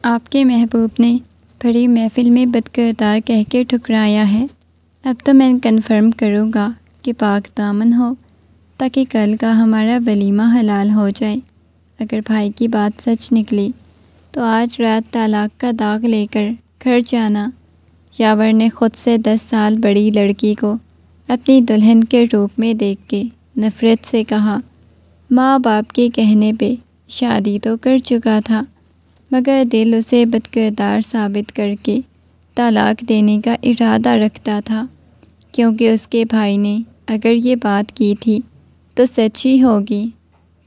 آپ کے محبوب نے بڑی محفل میں بدکردار کہہ کے ٹھکرایا ہے۔ اب تو میں کنفرم کروں گا کہ پاک دامن ہو تاکہ کل کا ہمارا ولیمہ حلال ہو جائے۔ اگر بھائی کی بات سچ نکلی تو آج رات طلاق کا داغ لے کر گھر جانا۔ یاور نے خود سے 10 سال بڑی لڑکی کو اپنی دلہن کے روپ میں دیکھ کے نفرت سے کہا۔ ماں باپ کے کہنے پہ شادی تو کر چکا تھا، مگر دل اسے بدکردار ثابت کر کے طلاق دینے کا ارادہ رکھتا تھا، کیونکہ اس کے بھائی نے اگر یہ بات کی تھی تو سچ ہی ہوگی۔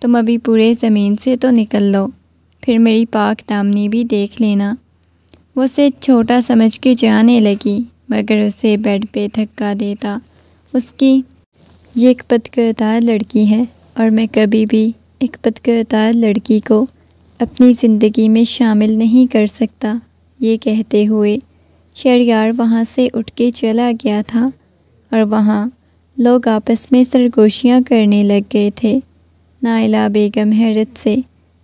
تم ابھی پورے زمین سے تو نکل لو، پھر میری پاک دامنی بھی دیکھ لینا۔ وہ اسے چھوٹا سمجھ کے جانے لگی، مگر اسے بیڈ پہ دھکا دیتا۔ اس کی یہ ایک بدکردار لڑکی ہے اور میں کبھی بھی ایک بدکردار لڑکی کو اپنی زندگی میں شامل نہیں کر سکتا۔ یہ کہتے ہوئے شہریار وہاں سے اٹھ کے چلا گیا تھا اور وہاں لوگ آپس میں سرگوشیاں کرنے لگ گئے تھے۔ نائلہ بیگم حیرت سے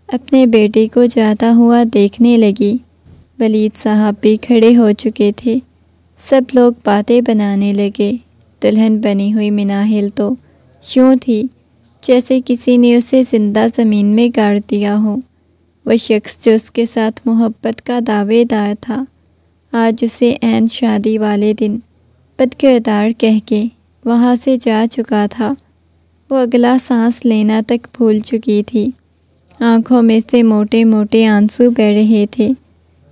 اپنے بیٹے کو جاتا ہوا دیکھنے لگی۔ ولید صاحب بھی کھڑے ہو چکے تھے۔ سب لوگ باتیں بنانے لگے۔ دلہن بنی ہوئی مناہل تو یوں تھی جیسے کسی نے اسے زندہ زمین میں گاڑ دیا ہو۔ وہ شخص جو اس کے ساتھ محبت کا دعوے دار تھا، آج اسے عین شادی والے دن بدکردار کہہ کے وہاں سے جا چکا تھا۔ وہ اگلا سانس لینا تک بھول چکی تھی۔ آنکھوں میں سے موٹے موٹے آنسو بہہ رہے تھے۔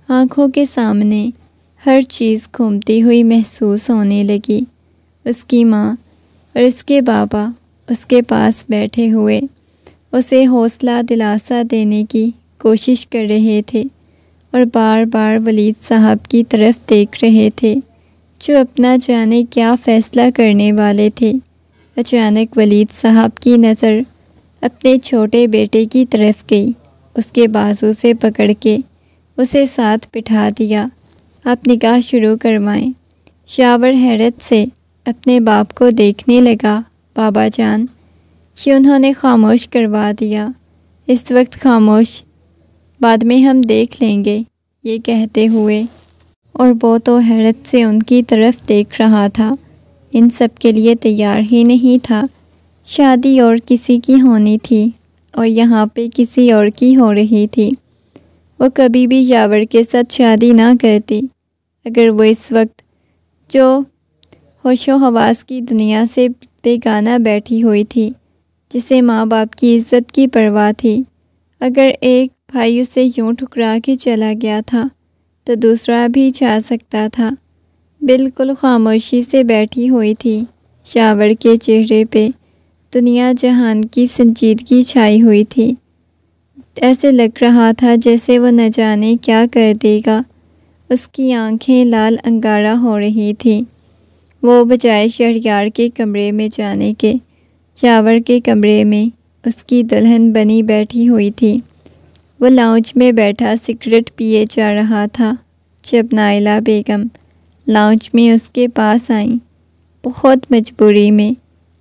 آنکھوں کے سامنے ہر چیز گھومتی ہوئی محسوس ہونے لگی۔ اس کی ماں اور اس کے بابا اس کے پاس بیٹھے ہوئے اسے حوصلہ دلاسا دینے کی کوشش کر رہے تھے اور بار بار ولید صاحب کی طرف دیکھ رہے تھے جو اپنا جانے کیا فیصلہ کرنے والے تھے۔ اچانک ولید صاحب کی نظر اپنے چھوٹے بیٹے کی طرف گئی۔ اس کے بازو سے پکڑ کے اسے ساتھ بٹھا دیا۔ آپ نکاح شروع کروائیں۔ یاور حیرت سے اپنے باپ کو دیکھنے لگا۔ بابا جان، یہ انہوں نے خاموش کروا دیا۔ اس وقت خاموش، بعد میں ہم دیکھ لیں گے، یہ کہتے ہوئے، اور وہ تو حیرت سے ان کی طرف دیکھ رہا تھا۔ ان سب کے لیے تیار ہی نہیں تھا۔ شادی اور کسی کی ہونی تھی اور یہاں پہ کسی اور کی ہو رہی تھی۔ وہ کبھی بھی یاور کے ساتھ شادی نہ کرتی اگر وہ اس وقت جو ہوش و حواس کی دنیا سے بیگانہ بیٹھی ہوئی تھی، جسے ماں باپ کی عزت کی پرواہ تھی۔ اگر ایک بھائی اسے یوں ٹھکرا کے چلا گیا تھا تو دوسرا بھی جا سکتا تھا۔ بالکل خاموشی سے بیٹھی ہوئی تھی۔ یاور کے چہرے پہ دنیا جہان کی سنجیدگی چھائی ہوئی تھی۔ ایسے لگ رہا تھا جیسے وہ نہ جانے کیا کر دے گا۔ اس کی آنکھیں لال انگارہ ہو رہی تھیں۔ وہ بجائے شہریار کے کمرے میں جانے کے، یاور کے کمرے میں اس کی دلہن بنی بیٹھی ہوئی تھی۔ وہ لاؤنج میں بیٹھا سگریٹ پیے جا رہا تھا جب نائلہ بیگم لاؤنج میں اس کے پاس آئیں۔ بہت مجبوری میں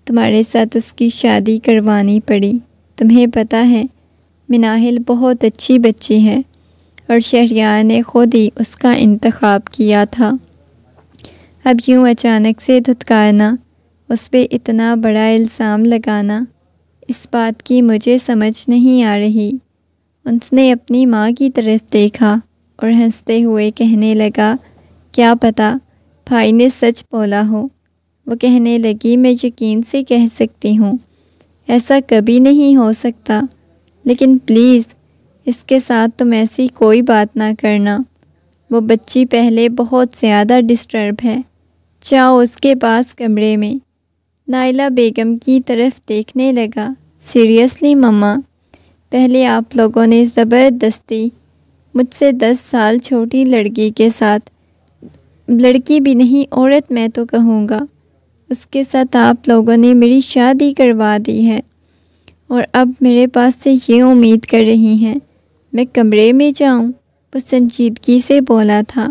تمہارے ساتھ اس کی شادی کروانی پڑی۔ تمہیں پتہ ہے مناہل بہت اچھی بچی ہے اور شہریار نے خود ہی اس کا انتخاب کیا تھا۔ اب یوں اچانک سے دھتکارنا، اس پہ اتنا بڑا الزام لگانا، اس بات کی مجھے سمجھ نہیں آ رہی۔ اس نے اپنی ماں کی طرف دیکھا اور ہنستے ہوئے کہنے لگا، کیا پتہ بھائی نے سچ بولا ہو۔ وہ کہنے لگی، میں یقین سے کہہ سکتی ہوں ایسا کبھی نہیں ہو سکتا، لیکن پلیز اس کے ساتھ تم ایسی کوئی بات نہ کرنا۔ وہ بچی پہلے بہت زیادہ ڈسٹرب ہے۔ جاؤ اس کے پاس کمرے میں۔ نائلہ بیگم کی طرف دیکھنے لگا، سیریسلی مما، پہلے آپ لوگوں نے زبردستی مجھ سے 10 سال چھوٹی لڑکی کے ساتھ، لڑکی بھی نہیں عورت میں تو کہوں گا، اس کے ساتھ آپ لوگوں نے میری شادی کروا دی ہے، اور اب میرے پاس سے یہ امید کر رہی ہیں میں کمرے میں جاؤں۔ وہ سنجیدگی سے بولا تھا۔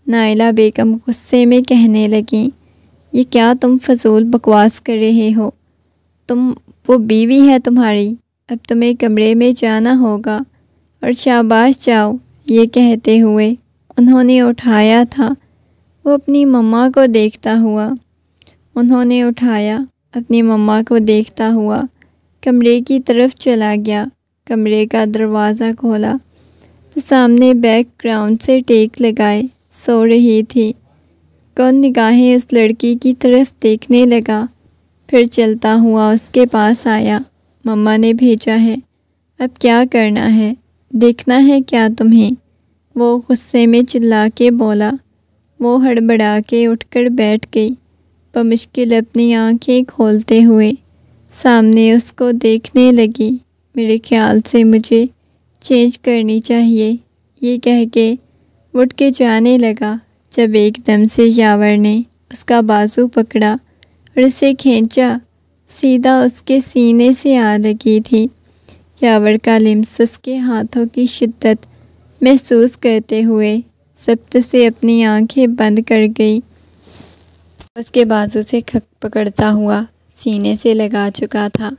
نائلہ بیگم غصے میں کہنے لگیں، یہ کیا تم فضول بکواس کر رہے ہو؟ وہ بیوی ہے تمہاری، اب تمہیں کمرے میں جانا ہوگا، اور شاباش جاؤ۔ یہ کہتے ہوئے انہوں نے اٹھایا تھا وہ اپنی مما کو دیکھتا ہوا کمرے کی طرف چلا گیا۔ کمرے کا دروازہ کھولا تو سامنے بیک گراؤنڈ سے ٹیک لگائے سو رہی تھی۔ کون نگاہیں اس لڑکی کی طرف دیکھنے لگا، پھر چلتا ہوا اس کے پاس آیا۔ مما نے بھیجا ہے، اب کیا کرنا ہے، دیکھنا ہے کیا تمہیں؟ وہ غصے میں چلا کے بولا۔ وہ ہڑبڑا کے اٹھ کر بیٹھ گئی، بمشکل اپنی آنکھیں کھولتے ہوئے سامنے اس کو دیکھنے لگی۔ میرے خیال سے مجھے چینج کرنی چاہیے، یہ کہہ کے اٹھ کے جانے لگا، جب ایک دم سے یاور نے اس کا بازو پکڑا اور اسے کھینچا۔ سیدھا اس کے سینے سے آ لگی تھی۔ یاور کا لمس اس کے ہاتھوں کی شدت محسوس کرتے ہوئے ضبط سے اپنی آنکھیں بند کر گئی۔ اس کے بازو سے پکڑتا ہوا سینے سے لگا چکا تھا۔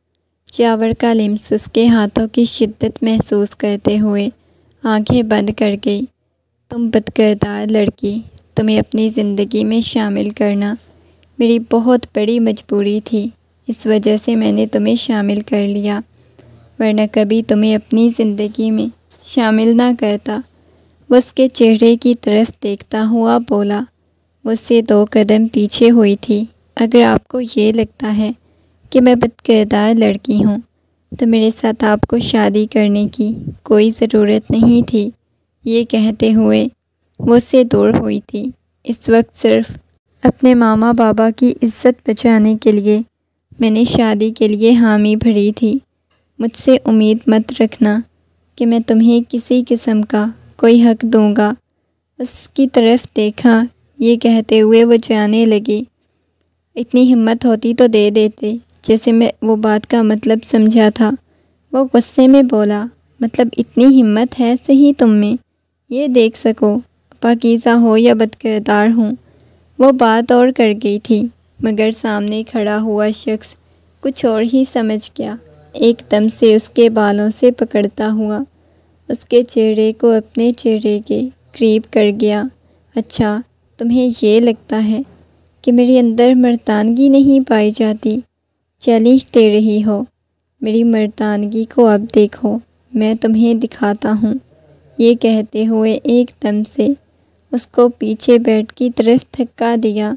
یاور کا لمس اس کے ہاتھوں کی شدت محسوس کرتے ہوئے آنکھیں بند کر گئی۔ تم بدکردار لڑکی، تمہیں اپنی زندگی میں شامل کرنا میری بہت بڑی مجبوری تھی، اس وجہ سے میں نے تمہیں شامل کر لیا، ورنہ کبھی تمہیں اپنی زندگی میں شامل نہ کرتا۔ وہ اس کے چہرے کی طرف دیکھتا ہوا بولا۔ وہ اس سے 2 قدم پیچھے ہوئی تھی۔ اگر آپ کو یہ لگتا ہے کہ میں بدکردار لڑکی ہوں تو میرے ساتھ آپ کو شادی کرنے کی کوئی ضرورت نہیں تھی، یہ کہتے ہوئے وہ اس سے دور ہوئی تھی۔ اس وقت صرف اپنے ماما بابا کی عزت بچانے کے لیے میں نے شادی کے لیے حامی بھری تھی۔ مجھ سے امید مت رکھنا کہ میں تمہیں کسی قسم کا کوئی حق دوں گا۔ اس کی طرف دیکھا، یہ کہتے ہوئے وہ جانے لگی۔ اتنی ہمت ہوتی تو دے دیتے، جیسے میں وہ بات کا مطلب سمجھا تھا۔ وہ غصے میں بولا، مطلب اتنی ہمت ہے صحیح تم میں، یہ دیکھ سکو پاکیزہ ہو یا بدکردار ہوں۔ وہ بات اور کر گئی تھی، مگر سامنے کھڑا ہوا شخص کچھ اور ہی سمجھ گیا۔ ایک دم سے اس کے بالوں سے پکڑتا ہوا اس کے چہرے کو اپنے چہرے کے قریب کر گیا۔ اچھا، تمہیں یہ لگتا ہے کہ میرے اندر مردانگی نہیں پائی جاتی؟ چیلنج دے رہی ہو؟ میری مردانگی کو اب دیکھو، میں تمہیں دکھاتا ہوں، یہ کہتے ہوئے ایک دم سے اس کو پیچھے بیڈ کی طرف دھکا دیا۔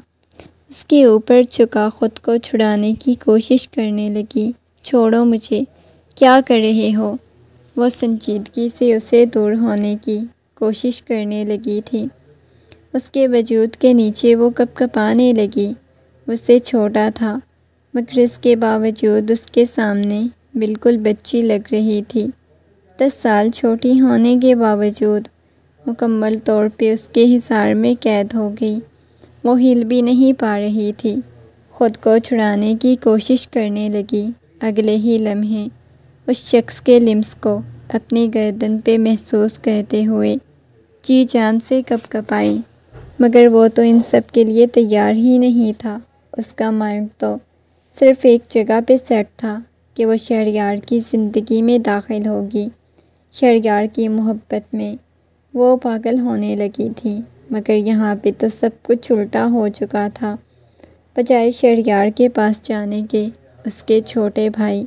اس کے اوپر چکا خود کو چھڑانے کی کوشش کرنے لگی۔ چھوڑو مجھے، کیا کر رہے ہو؟ وہ سنجیدگی سے اسے دور ہونے کی کوشش کرنے لگی تھی۔ اس کے وجود کے نیچے وہ کپکپانے لگی۔ اس سے چھوٹا تھا، مگر اس کے باوجود اس کے سامنے بالکل بچی لگ رہی تھی۔ 10 سال چھوٹی ہونے کے باوجود مکمل طور پہ اس کے حصار میں قید ہو گئی۔ وہ ہل بھی نہیں پا رہی تھی۔ خود کو چھڑانے کی کوشش کرنے لگی۔ اگلے ہی لمحے اس شخص کے لمس کو اپنی گردن پہ محسوس کرتے ہوئے جی جان سے کپکپائی، مگر وہ تو ان سب کے لیے تیار ہی نہیں تھا۔ اس کا مائنڈ تو صرف ایک جگہ پہ سیٹ تھا کہ وہ شہریار کی زندگی میں داخل ہوگی۔ شہریار کی محبت میں وہ پاگل ہونے لگی تھی، مگر یہاں پہ تو سب کچھ الٹا ہو چکا تھا۔ بجائے شہریار کے پاس جانے کے، اس کے چھوٹے بھائی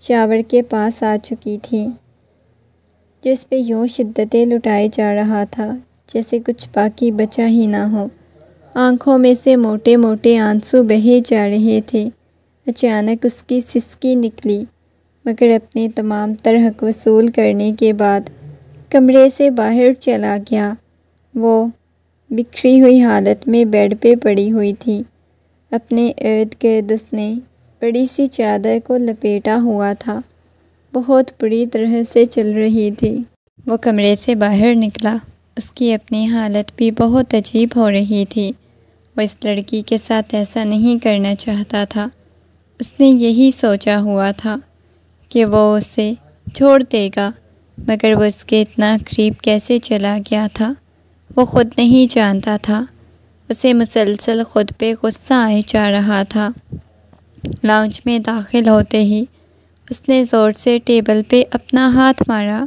یاور کے پاس آ چکی تھی، جس پہ یوں شدتیں لٹائے جا رہا تھا جیسے کچھ باقی بچا ہی نہ ہو۔ آنکھوں میں سے موٹے موٹے آنسو بہے جا رہے تھے۔ اچانک اس کی سسکی نکلی، مگر اپنے تمام تر حق وصول کرنے کے بعد کمرے سے باہر چلا گیا۔ وہ بکھری ہوئی حالت میں بیڈ پہ پڑی ہوئی تھی۔ اپنے ارد گرد اس نے بڑی سی چادر کو لپیٹا ہوا تھا، بہت بری طرح سے چل رہی تھی۔ وہ کمرے سے باہر نکلا، اس کی اپنی حالت بھی بہت عجیب ہو رہی تھی۔ وہ اس لڑکی کے ساتھ ایسا نہیں کرنا چاہتا تھا۔ اس نے یہی سوچا ہوا تھا کہ وہ اسے چھوڑ دے گا، مگر وہ اس کے اتنا قریب کیسے چلا گیا تھا وہ خود نہیں جانتا تھا۔ اسے مسلسل خود پہ غصہ آئے جا رہا تھا۔ لاؤنج میں داخل ہوتے ہی اس نے زور سے ٹیبل پہ اپنا ہاتھ مارا۔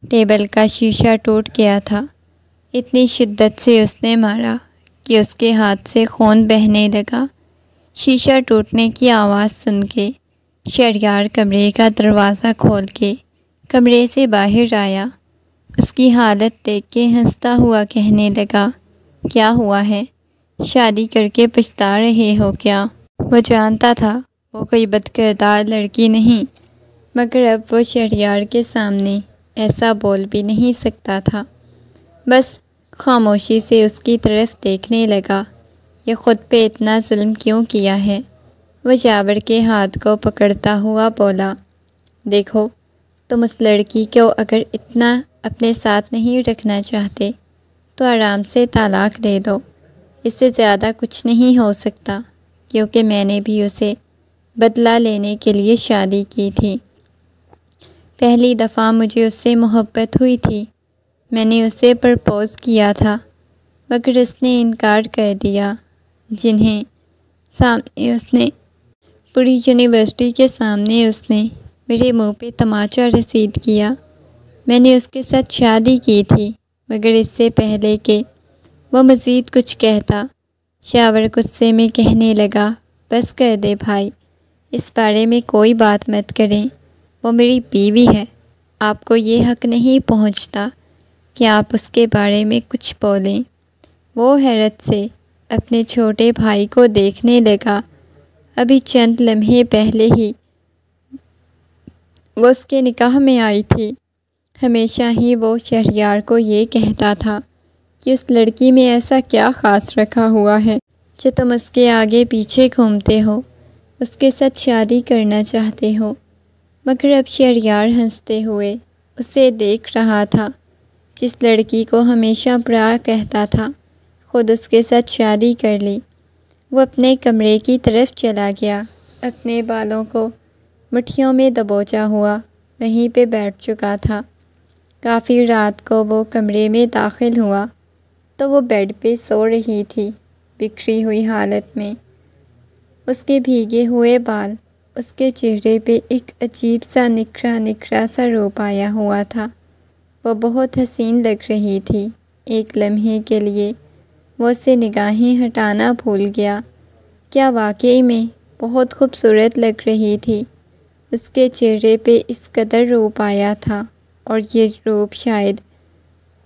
ٹیبل کا شیشہ ٹوٹ گیا تھا۔ اتنی شدت سے اس نے مارا کہ اس کے ہاتھ سے خون بہنے لگا۔ شیشہ ٹوٹنے کی آواز سن کے شہریار کمرے کا دروازہ کھول کے کمرے سے باہر آیا۔ اس کی حالت دیکھ کے ہنستا ہوا کہنے لگا، کیا ہوا ہے؟ شادی کر کے پچھتا رہے ہو کیا؟ وہ جانتا تھا وہ کوئی بدکردار لڑکی نہیں، مگر اب وہ شہریار کے سامنے ایسا بول بھی نہیں سکتا تھا۔ بس خاموشی سے اس کی طرف دیکھنے لگا۔ یہ خود پہ اتنا ظلم کیوں کیا ہے؟ وہ جابر کے ہاتھ کو پکڑتا ہوا بولا، دیکھو، تم اس لڑکی کو اگر اتنا اپنے ساتھ نہیں رکھنا چاہتے تو آرام سے طلاق دے دو۔ اس سے زیادہ کچھ نہیں ہو سکتا، کیونکہ میں نے بھی اسے بدلہ لینے کے لیے شادی کی تھی۔ پہلی دفعہ مجھے اس سے محبت ہوئی تھی، میں نے اسے پرپوز کیا تھا، مگر اس نے انکار کر دیا۔ جنہیں سامنے اس نے پوری یونیورسٹی کے سامنے اس نے میرے منہ پہ تماچا رسید کیا۔ میں نے اس کے ساتھ شادی کی تھی، مگر اس سے پہلے کہ وہ مزید کچھ کہتا، شاور غصے میں کہنے لگا، بس کر دے بھائی، اس بارے میں کوئی بات مت کریں، وہ میری بیوی ہے، آپ کو یہ حق نہیں پہنچتا کہ آپ اس کے بارے میں کچھ بولیں۔ وہ حیرت سے اپنے چھوٹے بھائی کو دیکھنے لگا۔ ابھی چند لمحے پہلے ہی وہ اس کے نکاح میں آئی تھی۔ ہمیشہ ہی وہ شہریار کو یہ کہتا تھا کہ اس لڑکی میں ایسا کیا خاص رکھا ہوا ہے جو تم اس کے آگے پیچھے گھومتے ہو، اس کے ساتھ شادی کرنا چاہتے ہو۔ مگر اب شہریار ہنستے ہوئے اسے دیکھ رہا تھا، جس لڑکی کو ہمیشہ برا کہتا تھا، خود اس کے ساتھ شادی کر لی۔ وہ اپنے کمرے کی طرف چلا گیا، اپنے بالوں کو مٹھیوں میں دبوچا ہوا وہیں پہ بیٹھ چکا تھا۔ کافی رات کو وہ کمرے میں داخل ہوا تو وہ بیڈ پہ سو رہی تھی، بکھری ہوئی حالت میں۔ اس کے بھیگے ہوئے بال، اس کے چہرے پہ ایک عجیب سا نکھرا نکھرا سا روپ آیا ہوا تھا۔ وہ بہت حسین لگ رہی تھی۔ ایک لمحے کے لیے وہ اسے نگاہیں ہٹانا بھول گیا۔ کیا واقعی میں بہت خوبصورت لگ رہی تھی؟ اس کے چہرے پہ اس قدر روپ آیا تھا، اور یہ روپ شاید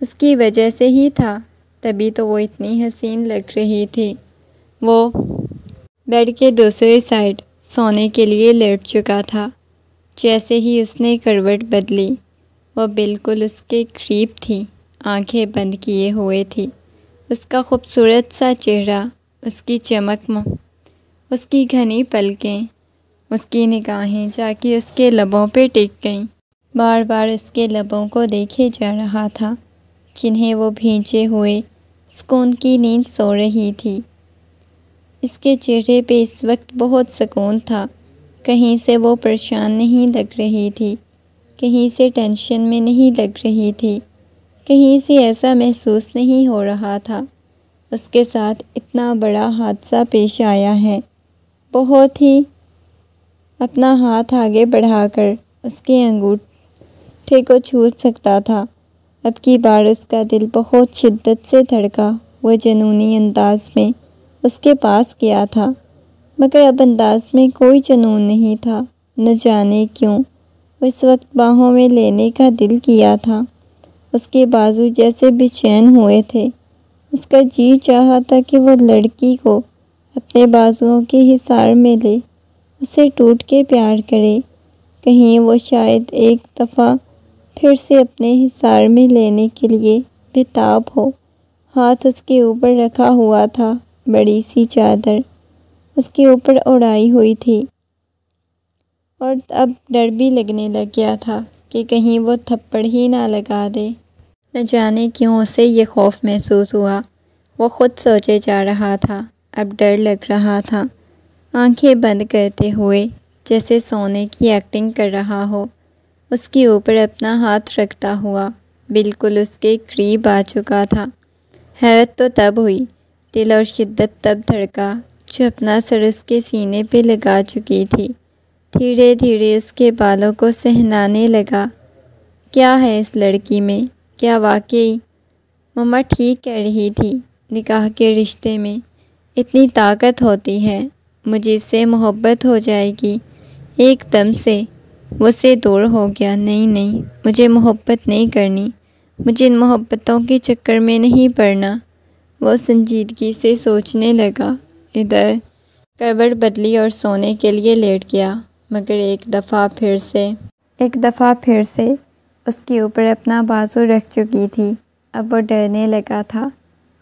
اس کی وجہ سے ہی تھا، تبھی تو وہ اتنی حسین لگ رہی تھی۔ وہ بیڈ کے دوسرے سائڈ سونے کے لیے لیٹ چکا تھا۔ جیسے ہی اس نے کروٹ بدلی، وہ بالکل اس کے قریب تھی، آنکھیں بند کیے ہوئے تھی۔ اس کا خوبصورت سا چہرہ، اس کی چمک، اس کی گھنی پلکیں، اس کی نگاہیں جا کے اس کے لبوں پہ ٹک گئیں۔ بار بار اس کے لبوں کو دیکھے جا رہا تھا، جنہیں وہ بھیجے ہوئے سکون کی نیند سو رہی تھی۔ اس کے چہرے پہ اس وقت بہت سکون تھا۔ کہیں سے وہ پریشان نہیں لگ رہی تھی، کہیں سے ٹینشن میں نہیں لگ رہی تھی، کہیں سے ایسا محسوس نہیں ہو رہا تھا اس کے ساتھ اتنا بڑا حادثہ پیش آیا ہے۔ بہت ہی اپنا ہاتھ آگے بڑھا کر اس کے انگوٹھے کو چھو سکتا تھا۔ اب کی بار اس کا دل بہت شدت سے دھڑکا۔ وہ جنونی انداز میں اس کے پاس گیا تھا، مگر اب انداز میں کوئی جنون نہیں تھا۔ نہ جانے کیوں وہ اس وقت باہوں میں لینے کا دل کیا تھا۔ اس کے بازو جیسے بے چین ہوئے تھے۔ اس کا جی چاہا تھا کہ وہ لڑکی کو اپنے بازوؤں کے حصار میں لے، اسے ٹوٹ کے پیار کرے۔ کہیں وہ شاید ایک دفعہ پھر سے اپنے حصار میں لینے کے لیے بےتاب ہو۔ ہاتھ اس کے اوپر رکھا ہوا تھا، بڑی سی چادر اس کے اوپر اڑائی ہوئی تھی، اور اب ڈر بھی لگنے لگ گیا تھا کہ کہیں وہ تھپڑ ہی نہ لگا دے۔ نہ جانے کیوں اسے یہ خوف محسوس ہوا۔ وہ خود سوچے جا رہا تھا، اب ڈر لگ رہا تھا۔ آنکھیں بند کرتے ہوئے جیسے سونے کی ایکٹنگ کر رہا ہو، اس کے اوپر اپنا ہاتھ رکھتا ہوا بالکل اس کے قریب آ چکا تھا۔ حیرت تو تب ہوئی، دل اور شدت تب دھڑکا جو اپنا سر اس کے سینے پہ لگا چکی تھی۔ دھیرے دھیرے اس کے بالوں کو سہلانے لگا، کیا ہے اس لڑکی میں؟ کیا واقعی مما ٹھیک کہہ رہی تھی؟ نکاح کے رشتے میں اتنی طاقت ہوتی ہے، مجھے اس سے محبت ہو جائے گی۔ ایک دم سے وہ سے دور ہو گیا۔ نہیں، مجھے محبت نہیں کرنی، مجھے ان محبتوں کے چکر میں نہیں پڑنا۔ وہ سنجیدگی سے سوچنے لگا۔ ادھر کروٹ بدلی اور سونے کے لیے لیٹ گیا، مگر ایک دفعہ پھر سے اس کے اوپر اپنا بازو رکھ چکی تھی۔ اب وہ ڈرنے لگا تھا،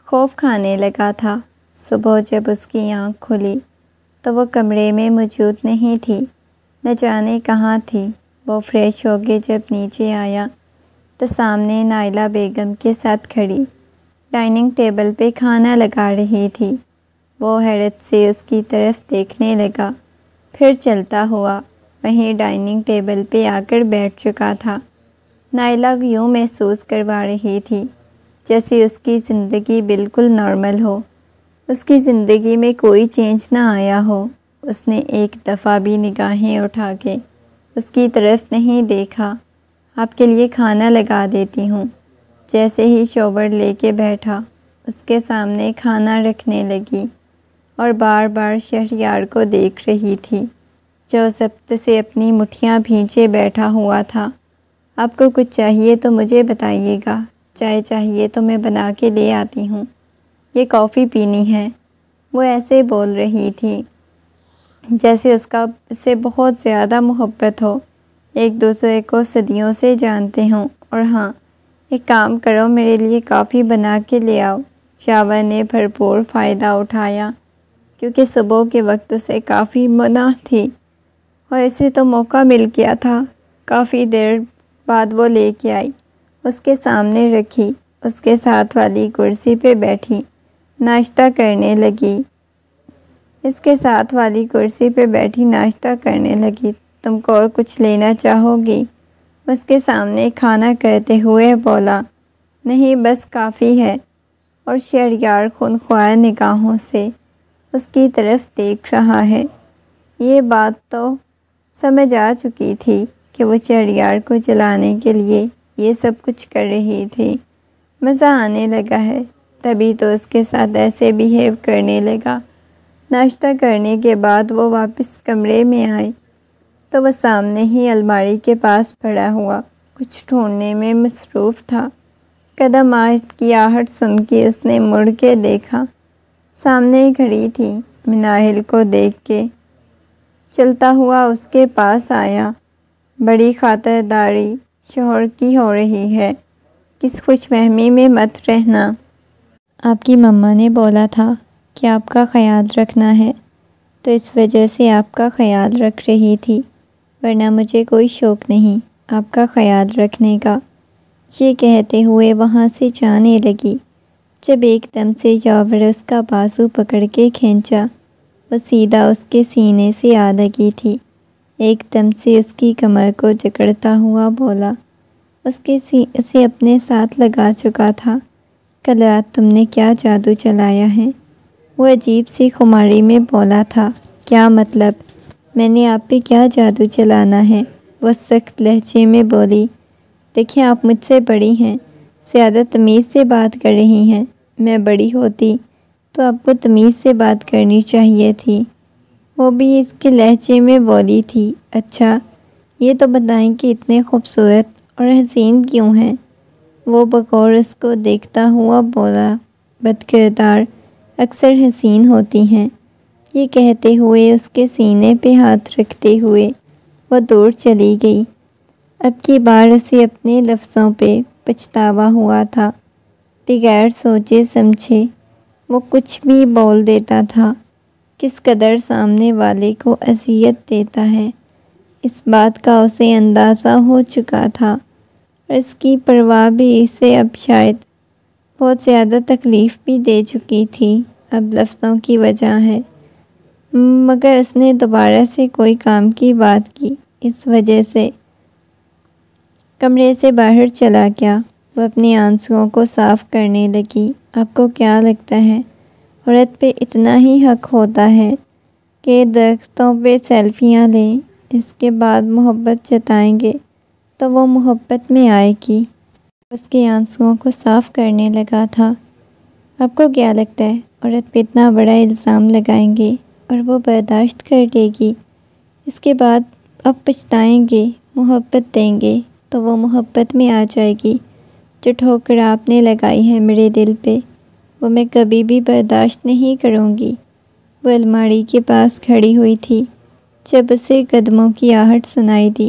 خوف کھانے لگا تھا۔ صبح جب اس کی آنکھ کھلی تو وہ کمرے میں موجود نہیں تھی، نہ جانے کہاں تھی۔ وہ فریش ہو کے جب نیچے آیا تو سامنے نائلہ بیگم کے ساتھ کھڑی ڈائننگ ٹیبل پہ کھانا لگا رہی تھی۔ وہ حیرت سے اس کی طرف دیکھنے لگا، پھر چلتا ہوا وہیں ڈائننگ ٹیبل پہ آ کر بیٹھ چکا تھا۔ نائلہ یوں محسوس کروا رہی تھی جیسے اس کی زندگی بالکل نارمل ہو، اس کی زندگی میں کوئی چینج نہ آیا ہو۔ اس نے ایک دفعہ بھی نگاہیں اٹھا کے اس کی طرف نہیں دیکھا۔ آپ کے لیے کھانا لگا دیتی ہوں۔ جیسے ہی شوہر لے کے بیٹھا، اس کے سامنے کھانا رکھنے لگی اور بار بار شہریار کو دیکھ رہی تھی جو ضبط سے اپنی مٹھیاں بھینچے بیٹھا ہوا تھا۔ آپ کو کچھ چاہیے تو مجھے بتائیے گا، چائے چاہیے تو میں بنا کے لے آتی ہوں، یہ کافی پینی ہے۔ وہ ایسے بول رہی تھی جیسے اس سے بہت زیادہ محبت ہو، ایک دوسرے کو صدیوں سے جانتے ہوں۔ اور ہاں، ایک کام کرو، میرے لیے کافی بنا کے لے آؤ۔ شاور نے بھرپور فائدہ اٹھایا کیونکہ صبح کے وقت اسے کافی منع تھی اور اسے تو موقع مل گیا تھا۔ کافی دیر بعد وہ لے کے آئی، اس کے سامنے رکھی، اس کے ساتھ والی کرسی پہ بیٹھی، ناشتہ کرنے لگی۔ ناشتہ کرنے لگی۔ تم کو اور کچھ لینا چاہو گی؟ اس کے سامنے کھانا کرتے ہوئے بولا۔ نہیں، بس کافی ہے۔ اور شہریار خونخوار نگاہوں سے اس کی طرف دیکھ رہا ہے۔ یہ بات تو سمجھ آ چکی تھی کہ وہ شہریار کو جلانے کے لیے یہ سب کچھ کر رہی تھی۔ مزہ آنے لگا ہے، تبھی تو اس کے ساتھ ایسے بیہیو کرنے لگا۔ ناشتہ کرنے کے بعد وہ واپس کمرے میں آئی تو وہ سامنے ہی الماری کے پاس پڑا ہوا کچھ ڈھونڈنے میں مصروف تھا۔ قدم کی آہٹ سن کے اس نے مڑ کے دیکھا، سامنے کھڑی تھی۔ مناہل کو دیکھ کے چلتا ہوا اس کے پاس آیا۔ بڑی خاطرداری شوہر کی ہو رہی ہے، کس خوش فہمی میں مت رہنا۔ آپ کی مما نے بولا تھا کہ آپ کا خیال رکھنا ہے، تو اس وجہ سے آپ کا خیال رکھ رہی تھی، ورنہ مجھے کوئی شوق نہیں آپ کا خیال رکھنے کا۔ یہ کہتے ہوئے وہاں سے جانے لگی جب ایک دم سے شوہر اس کا بازو پکڑ کے کھینچا۔ وہ سیدھا اس کے سینے سے آ لگی تھی، ایک دم سے اس کی کمر کو جکڑتا ہوا بولا۔ اسے اپنے ساتھ لگا چکا تھا۔ کل رات تم نے کیا جادو چلایا ہے؟ وہ عجیب سی خماری میں بولا تھا۔ کیا مطلب؟ میں نے آپ پہ کیا جادو چلانا ہے؟ وہ سخت لہجے میں بولی۔ دیکھیں، آپ مجھ سے بڑی ہیں، زیادہ تمیز سے بات کر رہی ہیں۔ میں بڑی ہوتی تو آپ کو تمیز سے بات کرنی چاہیے تھی۔ وہ بھی اس کے لہجے میں بولی تھی۔ اچھا، یہ تو بتائیں کہ اتنے خوبصورت اور حسین کیوں ہیں؟ وہ بغور اس کو دیکھتا ہوا بولا۔ بد کردار اکثر حسین ہوتی ہیں۔ یہ کہتے ہوئے اس کے سینے پہ ہاتھ رکھتے ہوئے وہ دور چلی گئی۔ اب کی بار اسے اپنے لفظوں پہ پچھتاوا ہوا تھا۔ بغیر سوچے سمجھے وہ کچھ بھی بول دیتا تھا۔ کس قدر سامنے والے کو اذیت دیتا ہے، اس بات کا اسے اندازہ ہو چکا تھا، اور اس کی پرواہ بھی اسے اب شاید بہت زیادہ تکلیف بھی دے چکی تھی۔ اب لفظوں کی وجہ ہے، مگر اس نے دوبارہ سے کوئی کام کی بات کی، اس وجہ سے کمرے سے باہر چلا گیا۔ وہ اپنے آنسوؤں کو صاف کرنے لگی۔ آپ کو کیا لگتا ہے عورت پہ اتنا ہی حق ہوتا ہے کہ درختوں پہ سیلفیاں لیں، اس کے بعد محبت جتائیں گے؟ تو وہ محبت میں آئے گی۔ اس کے آنسوؤں کو صاف کرنے لگا تھا۔ آپ کو کیا لگتا ہے عورت پہ اتنا بڑا الزام لگائیں گے اور وہ برداشت کر لے گی؟ اس کے بعد اب پچھتائیں گے، محبت دیں گے تو وہ محبت میں آ جائے گی۔ جو ٹھوکر آپ نے لگائی ہے میرے دل پہ، وہ میں کبھی بھی برداشت نہیں کروں گی۔ وہ الماری کے پاس کھڑی ہوئی تھی جب اسے قدموں کی آہٹ سنائی دی۔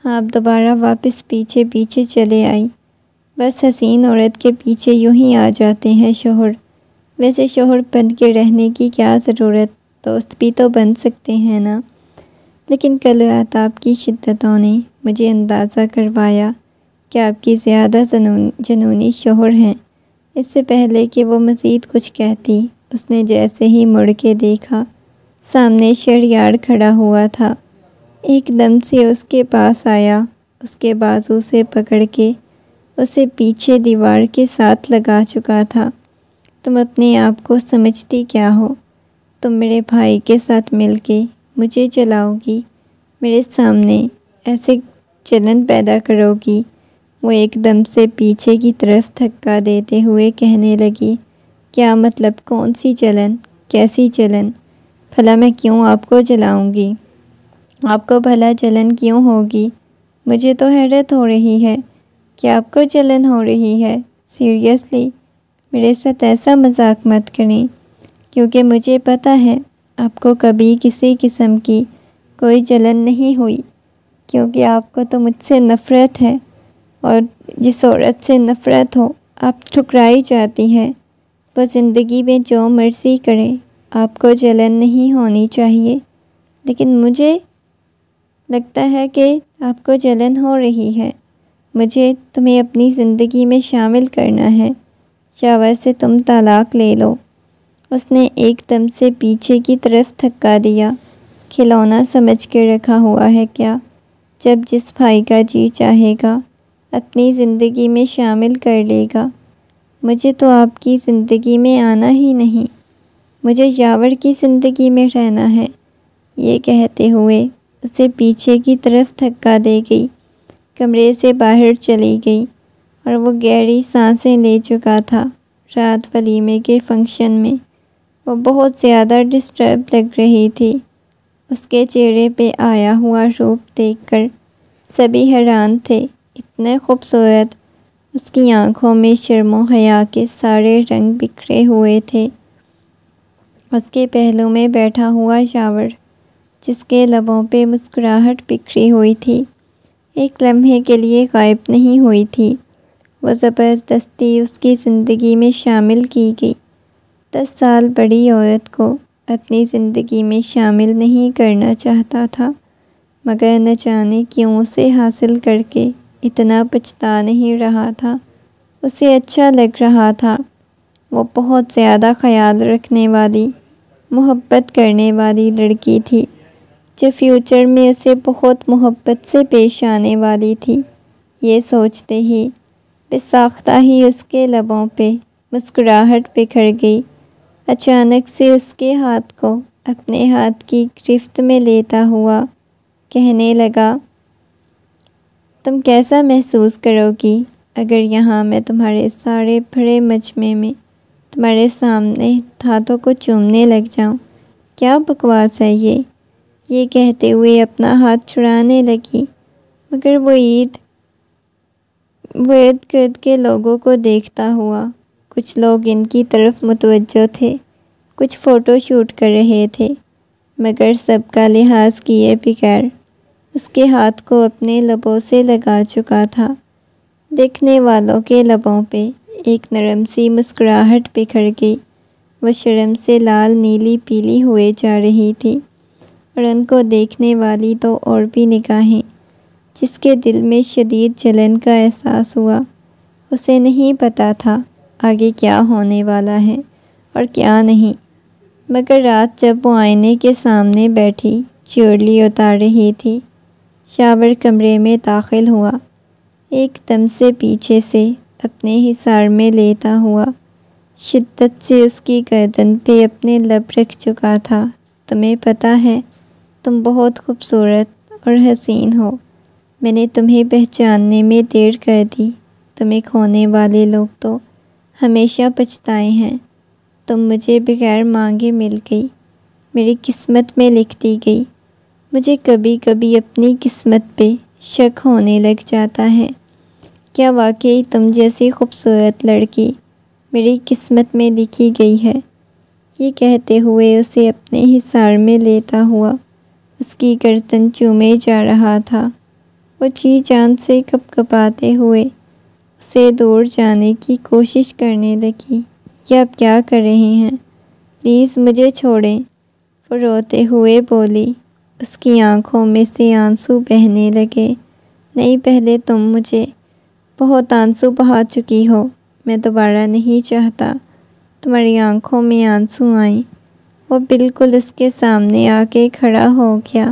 آپ دوبارہ واپس پیچھے پیچھے چلے آئی۔ بس حسین عورت کے پیچھے یوں ہی آ جاتے ہیں شوہر۔ ویسے شوہر بن کے رہنے کی کیا ضرورت، دوست بھی تو بن سکتے ہیں نا۔ لیکن کل رات آپ کی شدتوں نے مجھے اندازہ کروایا کہ آپ کی زیادہ جنونی شوہر ہیں۔ اس سے پہلے کہ وہ مزید کچھ کہتی، اس نے جیسے ہی مڑ کے دیکھا، سامنے شہریار کھڑا ہوا تھا۔ ایک دم سے اس کے پاس آیا، اس کے بازو سے پکڑ کے اسے پیچھے دیوار کے ساتھ لگا چکا تھا۔ تم اپنے آپ کو سمجھتی کیا ہو؟ تم میرے بھائی کے ساتھ مل کے مجھے جلاؤ گی، میرے سامنے ایسے جلن پیدا کرو گی؟ وہ ایک دم سے پیچھے کی طرف دھکا دیتے ہوئے کہنے لگی، کیا مطلب؟ کون سی جلن؟ کیسی جلن؟ بھلا میں کیوں آپ کو جلاؤں گی؟ آپ کو بھلا جلن کیوں ہوگی؟ مجھے تو حیرت ہو رہی ہے کہ آپ کو جلن ہو رہی ہے۔ سیریسلی میرے ساتھ ایسا مذاق مت کریں، کیونکہ مجھے پتہ ہے آپ کو کبھی کسی قسم کی کوئی جلن نہیں ہوئی، کیونکہ آپ کو تو مجھ سے نفرت ہے، اور جس عورت سے نفرت ہو آپ ٹھکرائی جاتی ہے۔ وہ زندگی میں جو مرضی کرے، آپ کو جلن نہیں ہونی چاہیے، لیکن مجھے لگتا ہے کہ آپ کو جلن ہو رہی ہے۔ مجھے تمہیں اپنی زندگی میں شامل کرنا ہے، یا ویسے تم طلاق لے لو۔ اس نے ایک دم سے پیچھے کی طرف دھکا دیا۔ کھلونا سمجھ کے رکھا ہوا ہے کیا؟ جب جس بھائی کا جی چاہے گا اپنی زندگی میں شامل کر لے گا۔ مجھے تو آپ کی زندگی میں آنا ہی نہیں، مجھے یاور کی زندگی میں رہنا ہے۔ یہ کہتے ہوئے اسے پیچھے کی طرف دھکا دے گئی، کمرے سے باہر چلی گئی، اور وہ گہری سانسیں لے چکا تھا۔ رات ولیمے کے فنکشن میں وہ بہت زیادہ ڈسٹرب لگ رہی تھی۔ اس کے چہرے پہ آیا ہوا روپ دیکھ کر سبھی حیران تھے، اتنے خوبصورت۔ اس کی آنکھوں میں شرم و حیا کے سارے رنگ بکھرے ہوئے تھے۔ اس کے پہلو میں بیٹھا ہوا یاور، جس کے لبوں پہ مسکراہٹ بکھری ہوئی تھی، ایک لمحے کے لیے غائب نہیں ہوئی تھی۔ وہ زبردستی اس کی زندگی میں شامل کی گئی۔ 10 سال بڑی عورت کو اپنی زندگی میں شامل نہیں کرنا چاہتا تھا، مگر نہ جانے کیوں اسے حاصل کر کے اتنا پچھتا نہیں رہا تھا۔ اسے اچھا لگ رہا تھا۔ وہ بہت زیادہ خیال رکھنے والی، محبت کرنے والی لڑکی تھی، جو فیوچر میں اسے بہت محبت سے پیش آنے والی تھی۔ یہ سوچتے ہی بے ساختہ ہی اس کے لبوں پہ مسکراہٹ بکھر گئی۔ اچانک سے اس کے ہاتھ کو اپنے ہاتھ کی گرفت میں لیتا ہوا کہنے لگا، تم کیسا محسوس کرو گی اگر یہاں میں تمہارے سارے بڑے مجمع میں تمہارے سامنے ہاتھوں کو چومنے لگ جاؤں؟ کیا بکواس ہے یہ کہتے ہوئے اپنا ہاتھ چھڑانے لگی، مگر وہ ارد گرد کے لوگوں کو دیکھتا ہوا۔ کچھ لوگ ان کی طرف متوجہ تھے، کچھ فوٹو شوٹ کر رہے تھے، مگر سب کا لحاظ کیے بغیر اس کے ہاتھ کو اپنے لبوں سے لگا چکا تھا۔ دیکھنے والوں کے لبوں پہ ایک نرم سی مسکراہٹ بکھر گئی۔ وہ شرم سے لال نیلی پیلی ہوئے جا رہی تھی، اور ان کو دیکھنے والی تو اور بھی نگاہیں، جس کے دل میں شدید جلن کا احساس ہوا۔ اسے نہیں پتا تھا آگے کیا ہونے والا ہے اور کیا نہیں، مگر رات جب وہ آئینے کے سامنے بیٹھی چیورلی اتار رہی تھی، یاور کمرے میں داخل ہوا، ایک دم سے پیچھے سے اپنے حصار میں لیتا ہوا، شدت سے اس کی گردن پہ اپنے لب رکھ چکا تھا۔ تمہیں پتہ ہے تم بہت خوبصورت اور حسین ہو، میں نے تمہیں پہچاننے میں دیر کر دی۔ تمہیں کھونے والے لوگ تو ہمیشہ پچھتائے ہیں۔ تم مجھے بغیر مانگے مل گئی، میری قسمت میں لکھ دی گئی۔ مجھے کبھی کبھی اپنی قسمت پہ شک ہونے لگ جاتا ہے، کیا واقعی تم جیسی خوبصورت لڑکی میری قسمت میں لکھی گئی ہے؟ یہ کہتے ہوئے اسے اپنے حصار میں لیتا ہوا اس کی گردن چومے جا رہا تھا۔ وہ جی جان سے کپکپاتے ہوئے اسے دور جانے کی کوشش کرنے لگی۔ یہ آپ کیا کر رہے ہیں؟ پلیز مجھے چھوڑیں، وہ روتے ہوئے بولی۔ اس کی آنکھوں میں سے آنسو بہنے لگے۔ نہیں، پہلے تم مجھے بہت آنسو بہا چکی ہو، میں دوبارہ نہیں چاہتا تمہاری آنکھوں میں آنسو آئیں۔ وہ بالکل اس کے سامنے آ کے کھڑا ہو گیا،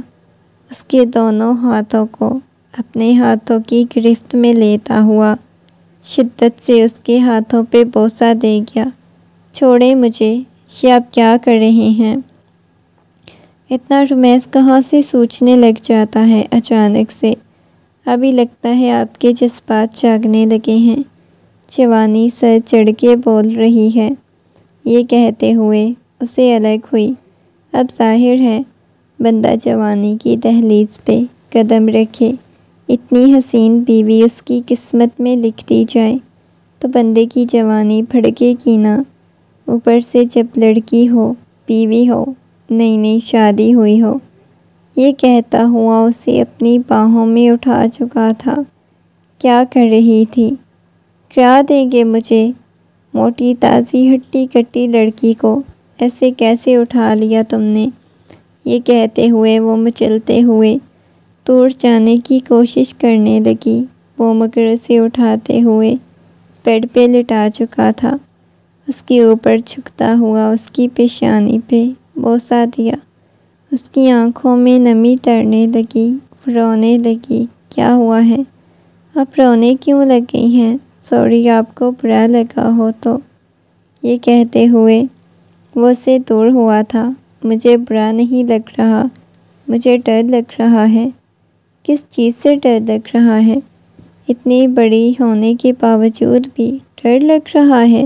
اس کے دونوں ہاتھوں کو اپنے ہاتھوں کی گرفت میں لیتا ہوا شدت سے اس کے ہاتھوں پہ بوسہ دے گیا۔ چھوڑیں مجھے، یہ آپ کیا کر رہے ہیں؟ اتنا رومانس کہاں سے سوچنے لگ جاتا ہے اچانک سے؟ ابھی لگتا ہے آپ کے جذبات جاگنے لگے ہیں۔ جوانی سر چڑھ کے بول رہی ہے۔ یہ کہتے ہوئے اسے الگ ہوئی۔ اب ظاہر ہے بندہ جوانی کی دہلیز پہ قدم رکھے، اتنی حسین بیوی اس کی قسمت میں لکھ دی جائے تو بندے کی جوانی بھڑکے گی نا، اوپر سے جب لڑکی ہو، بیوی ہو، نئی نئی شادی ہوئی ہو۔ یہ کہتا ہوا اسے اپنی باہوں میں اٹھا چکا تھا۔ کیا کر رہی تھی؟ کرا دیں گے مجھے؟ موٹی تازی ہٹی کٹی لڑکی کو ایسے کیسے اٹھا لیا تم نے؟ یہ کہتے ہوئے وہ مچلتے ہوئے دور جانے کی کوشش کرنے لگی۔ وہ مگر اسے اٹھاتے ہوئے بیڈ پہ لٹا چکا تھا۔ اس کے اوپر جھکتا ہوا اس کی پیشانی پہ بوسہ دیا۔ اس کی آنکھوں میں نمی ترنے لگی، رونے لگی۔ کیا ہوا ہے؟ آپ رونے کیوں لگ گئی ہیں؟ سوری، آپ کو برا لگا ہو تو۔ یہ کہتے ہوئے وہ اسے دور ہوا تھا۔ مجھے برا نہیں لگ رہا، مجھے ڈر لگ رہا ہے۔ کس چیز سے ڈر لگ رہا ہے؟ اتنی بڑی ہونے کے باوجود بھی ڈر لگ رہا ہے؟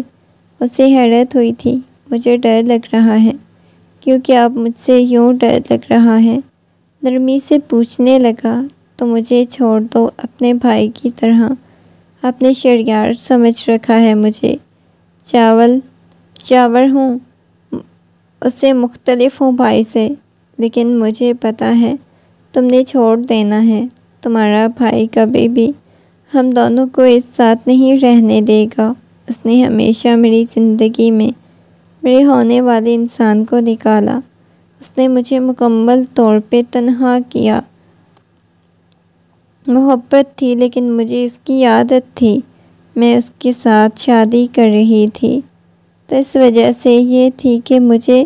اسے حیرت ہوئی تھی۔ مجھے ڈر لگ رہا ہے کیونکہ آپ مجھ سے یوں ڈر لگ رہا ہے؟ نرمی سے پوچھنے لگا تو مجھے چھوڑ دو، اپنے بھائی کی طرح آپ نے شہریار سمجھ رکھا ہے مجھے۔ چاول ہوں، اس سے مختلف ہوں بھائی سے، لیکن مجھے پتہ ہے تم نے چھوڑ دینا ہے۔ تمہارا بھائی کبھی بھی ہم دونوں کو ایک ساتھ نہیں رہنے دے گا۔ اس نے ہمیشہ میری زندگی میں میرے ہونے والے انسان کو نکالا۔ اس نے مجھے مکمل طور پہ تنہا کیا۔ محبت تھی لیکن مجھے اس کی عادت تھی، میں اس کے ساتھ شادی کر رہی تھی تو اس وجہ سے یہ تھی کہ مجھے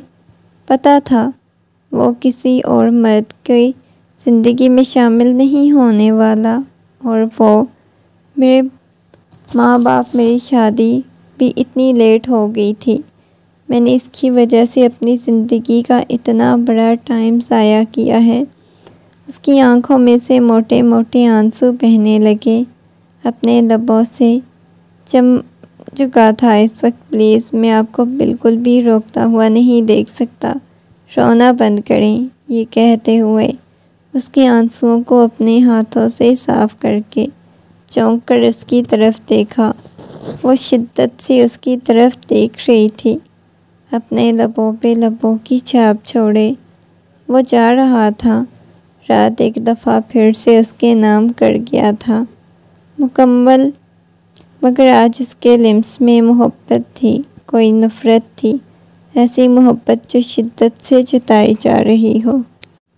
پتہ تھا وہ کسی اور مرد کی زندگی میں شامل نہیں ہونے والا، اور وہ میرے ماں باپ میری شادی بھی اتنی لیٹ ہو گئی تھی۔ میں نے اس کی وجہ سے اپنی زندگی کا اتنا بڑا ٹائم ضائع کیا ہے۔ اس کی آنکھوں میں سے موٹے موٹے آنسو بہنے لگے، اپنے لبوں سے چم چکا تھا اس وقت۔ پلیز، میں آپ کو بالکل بھی روکتا ہوا نہیں دیکھ سکتا، رونا بند کریں۔ یہ کہتے ہوئے اس کے آنسوؤں کو اپنے ہاتھوں سے صاف کر کے چونک کر اس کی طرف دیکھا۔ وہ شدت سے اس کی طرف دیکھ رہی تھی، اپنے لبوں پہ لبوں کی چھاپ چھوڑے وہ جا رہا تھا۔ رات ایک دفعہ پھر سے اس کے نام کر گیا تھا مکمل، مگر آج اس کے لمس میں محبت تھی، کوئی نفرت تھی، ایسی محبت جو شدت سے جتائی جا رہی ہو۔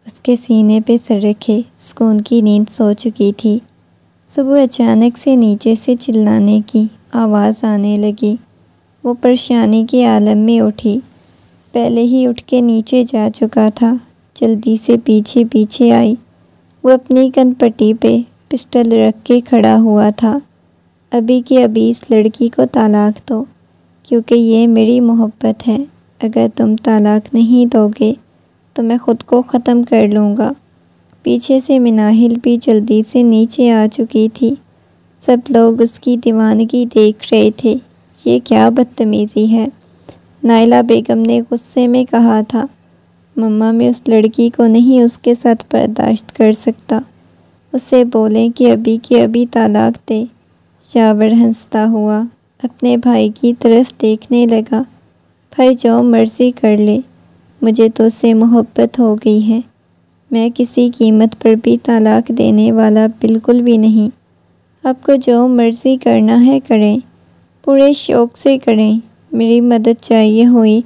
اس کے سینے پہ سر رکھے سکون کی نیند سو چکی تھی۔ صبح اچانک سے نیچے سے چلانے کی آواز آنے لگی۔ وہ پریشانی کے عالم میں اٹھی، پہلے ہی اٹھ کے نیچے جا چکا تھا، جلدی سے پیچھے پیچھے آئی۔ وہ اپنی کن پٹی پہ پسٹل رکھ کے کھڑا ہوا تھا۔ ابھی کہ ابھی اس لڑکی کو طلاق دو، کیونکہ یہ میری محبت ہے۔ اگر تم طلاق نہیں دو گے تو میں خود کو ختم کر لوں گا۔ پیچھے سے مناہل بھی جلدی سے نیچے آ چکی تھی۔ سب لوگ اس کی دیوانگی دیکھ رہے تھے۔ یہ کیا بدتمیزی ہے، نائلہ بیگم نے غصے میں کہا تھا۔ مما، میں اس لڑکی کو نہیں اس کے ساتھ برداشت کر سکتا۔ اسے بولیں کہ ابھی کے ابھی طلاق دے۔ شاور ہنستا ہوا اپنے بھائی کی طرف دیکھنے لگا۔ بھائی جو مرضی کر لے، مجھے تو اس سے محبت ہو گئی ہے۔ میں کسی قیمت پر بھی طلاق دینے والا بالکل بھی نہیں۔ آپ کو جو مرضی کرنا ہے کریں، پورے شوق سے کریں۔ میری مدد چاہیے ہوئی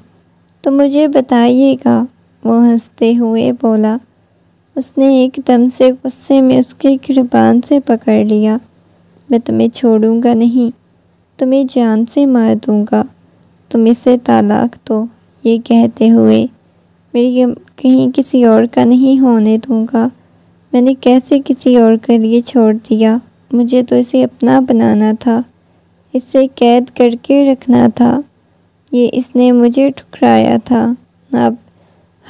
تو مجھے بتائیے گا، وہ ہنستے ہوئے بولا۔ اس نے ایک دم سے غصے میں اس کے گریبان سے پکڑ لیا۔ میں تمہیں چھوڑوں گا نہیں، تمہیں جان سے مار دوں گا، تم اسے طلاق دو۔ یہ کہتے ہوئے، میری کہیں کسی اور کا نہیں ہونے دوں گا۔ میں نے کیسے کسی اور کے لیے چھوڑ دیا؟ مجھے تو اسے اپنا بنانا تھا، اسے قید کر کے رکھنا تھا۔ یہ اس نے مجھے ٹھکرایا تھا، اب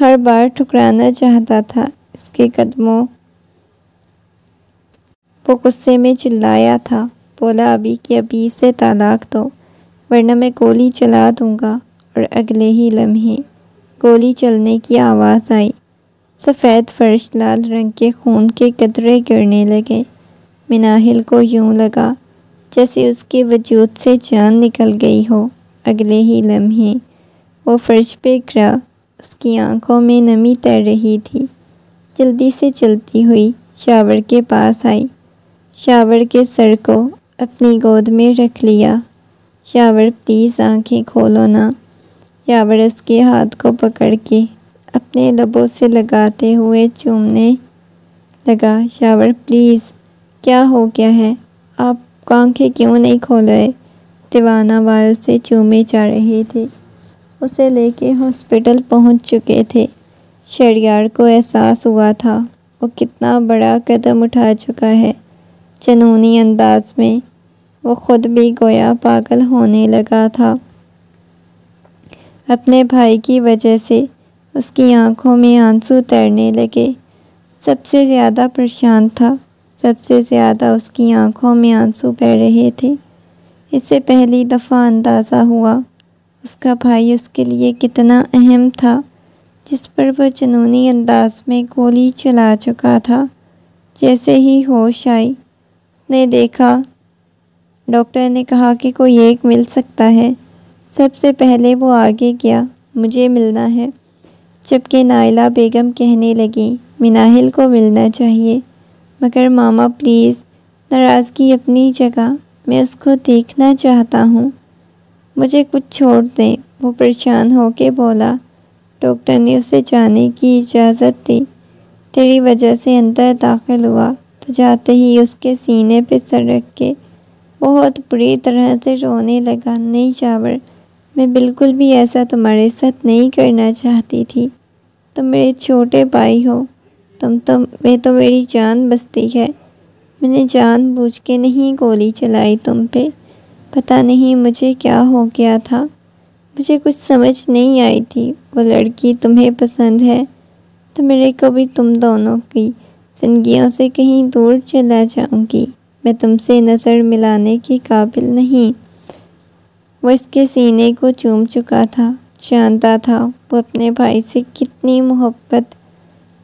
ہر بار ٹھکرانا چاہتا تھا اس کے قدموں۔ وہ غصے میں چلایا تھا، بولا ابھی کہ ابھی اسے طلاق دو ورنہ میں گولی چلا دوں گا۔ اور اگلے ہی لمحے گولی چلنے کی آواز آئی۔ سفید فرش لال رنگ کے خون کے قطرے گرنے لگے۔ مناہل کو یوں لگا جیسے اس کے وجود سے جان نکل گئی ہو۔ اگلے ہی لمحے وہ فرش پہ گرا، اس کی آنکھوں میں نمی تیر رہی تھی۔ جلدی سے چلتی ہوئی شاور کے پاس آئی، شاور کے سر کو اپنی گود میں رکھ لیا۔ شاور پلیز آنکھیں کھولو نا۔ شاور اس کے ہاتھ کو پکڑ کے اپنے لبوں سے لگاتے ہوئے چومنے لگا۔ شاور پلیز، کیا ہو گیا ہے؟ آپ آنکھیں کیوں نہیں کھول رہے؟ دیوانہ وار سے چومے جا رہے تھے۔ اسے لے کے ہاسپٹل پہنچ چکے تھے۔ شہریار کو احساس ہوا تھا وہ کتنا بڑا قدم اٹھا چکا ہے۔ جنونی انداز میں وہ خود بھی گویا پاگل ہونے لگا تھا۔ اپنے بھائی کی وجہ سے اس کی آنکھوں میں آنسو تیرنے لگے۔ سب سے زیادہ پریشان تھا، سب سے زیادہ اس کی آنکھوں میں آنسو بہہ رہے تھے۔ اس سے پہلی دفعہ اندازہ ہوا اس کا بھائی اس کے لیے کتنا اہم تھا، جس پر وہ جنونی انداز میں گولی چلا چکا تھا۔ جیسے ہی ہوش آئی، اس نے دیکھا ڈاکٹر نے کہا کہ کوئی ایک مل سکتا ہے۔ سب سے پہلے وہ آگے گیا، مجھے ملنا ہے، جبکہ نائلہ بیگم کہنے لگی مناہل کو ملنا چاہیے۔ مگر ماما پلیز، ناراضگی اپنی جگہ، میں اس کو دیکھنا چاہتا ہوں، مجھے کچھ چھوڑ دیں، وہ پریشان ہو کے بولا۔ ڈاکٹر نے اسے جانے کی اجازت دی۔ تیری وجہ سے اندر داخل ہوا تو جاتے ہی اس کے سینے پہ سر رکھ کے بہت بری طرح سے رونے لگا۔ نہیں شاور، میں بالکل بھی ایسا تمہارے ساتھ نہیں کرنا چاہتی تھی، تم میرے چھوٹے بھائی ہو، میں تو میری جان بستی ہے، میں نے جان بوجھ کے نہیں گولی چلائی تم پہ، پتہ نہیں مجھے کیا ہو گیا تھا، مجھے کچھ سمجھ نہیں آئی تھی۔ وہ لڑکی تمہیں پسند ہے تو میرے کو بھی تم دونوں کی زندگیوں سے کہیں دور چلا جاؤں گی، میں تم سے نظر ملانے کے قابل نہیں۔ وہ اس کے سینے کو چوم چکا تھا، جانتا تھا وہ اپنے بھائی سے کتنی محبت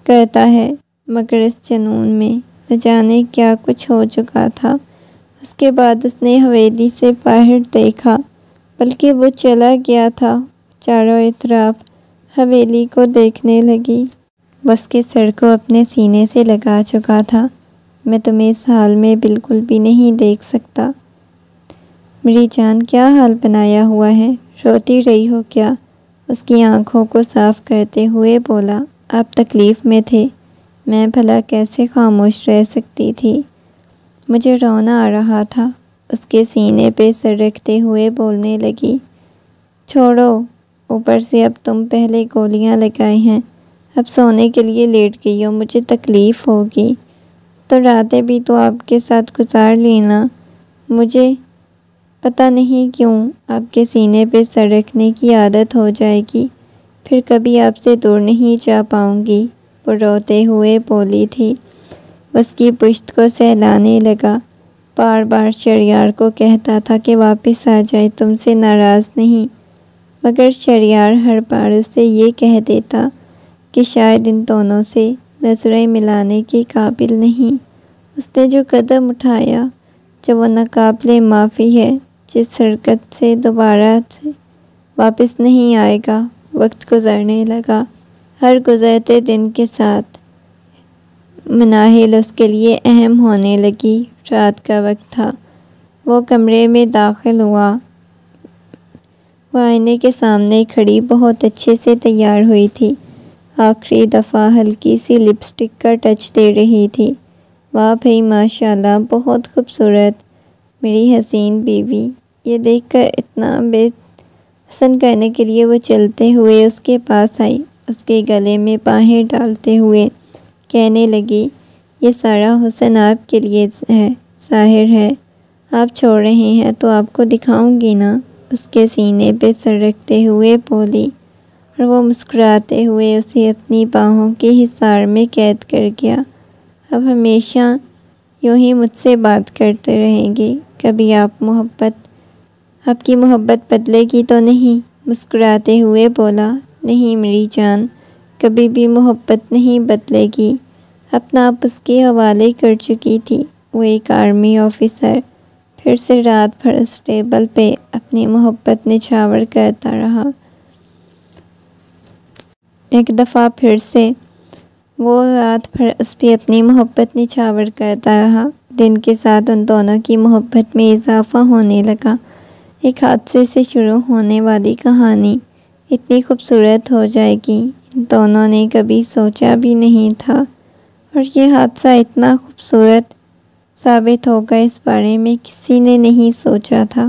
کرتا ہے، مگر اس جنون میں نہ جانے کیا کچھ ہو چکا تھا۔ اس کے بعد اس نے حویلی سے باہر دیکھا، بلکہ وہ چلا گیا تھا، چاروں اطراف حویلی کو دیکھنے لگی۔ وہ اس کے سر کو اپنے سینے سے لگا چکا تھا۔ میں تمہیں اس حال میں بالکل بھی نہیں دیکھ سکتا۔ میری جان کیا حال بنایا ہوا ہے، روتی رہی ہو کیا؟ اس کی آنکھوں کو صاف کرتے ہوئے بولا۔ آپ تکلیف میں تھے، میں بھلا کیسے خاموش رہ سکتی تھی؟ مجھے رونا آ رہا تھا، اس کے سینے پہ سر رکھتے ہوئے بولنے لگی۔ چھوڑو، اوپر سے اب تم پہلے گولیاں لگائی ہیں، اب سونے کے لیے لیٹ گئی ہو، مجھے تکلیف ہوگی تو راتیں بھی تو آپ کے ساتھ گزار لینا۔ مجھے پتہ نہیں کیوں آپ کے سینے پہ سر رکھنے کی عادت ہو جائے گی، پھر کبھی آپ سے دور نہیں جا پاؤں گی۔ وہ روتے ہوئے بولی تھی۔ اس کی پشت کو سہلانے لگا، بار بار شہریار کو کہتا تھا کہ واپس آ جائے، تم سے ناراض نہیں، مگر شہریار ہر بار اسے یہ کہہ دیتا کہ شاید ان دونوں سے نظریں ملانے کے قابل نہیں۔ اس نے جو قدم اٹھایا، جب وہ ناقابل معافی ہے، جس حرکت سے دوبارہ واپس نہیں آئے گا۔ وقت گزرنے لگا، ہر گزرتے دن کے ساتھ مناہل اس کے لیے اہم ہونے لگی۔ رات کا وقت تھا، وہ کمرے میں داخل ہوا۔ وہ آئینے کے سامنے کھڑی بہت اچھے سے تیار ہوئی تھی، آخری دفعہ ہلکی سی لپسٹک کا ٹچ دے رہی تھی۔ واہ بھئی ماشاءاللہ، بہت خوبصورت میری حسین بیوی۔ یہ دیکھ کر اتنا بے حسن کرنے کے لیے وہ چلتے ہوئے اس کے پاس آئی، اس کے گلے میں باہیں ڈالتے ہوئے کہنے لگی، یہ سارا حسن آپ کے لیے ہے، ظاہر ہے آپ چھوڑ رہے ہیں تو آپ کو دکھاؤں گی نا۔ اس کے سینے پہ سر رکھتے ہوئے بولی، اور وہ مسکراتے ہوئے اسے اپنی باہوں کے حصار میں قید کر گیا۔ اب ہمیشہ یوں ہی مجھ سے بات کرتے رہیں گے، کبھی آپ کی محبت بدلے گی تو نہیں؟ مسکراتے ہوئے بولا، نہیں میری جان، کبھی بھی محبت نہیں بدلے گی۔ اپنا آپ اس کے حوالے کر چکی تھی۔ وہ ایک آرمی آفیسر پھر سے رات بھر اس ٹیبل پہ اپنی محبت نچھاور کرتا رہا۔ ایک دفعہ پھر سے وہ رات بھر اس پہ اپنی محبت نچھاور کرتا رہا۔ دن کے ساتھ ان دونوں کی محبت میں اضافہ ہونے لگا۔ ایک حادثے سے شروع ہونے والی کہانی اتنی خوبصورت ہو جائے گی، ان دونوں نے کبھی سوچا بھی نہیں تھا، اور یہ حادثہ اتنا خوبصورت ثابت ہوگا، اس بارے میں کسی نے نہیں سوچا تھا۔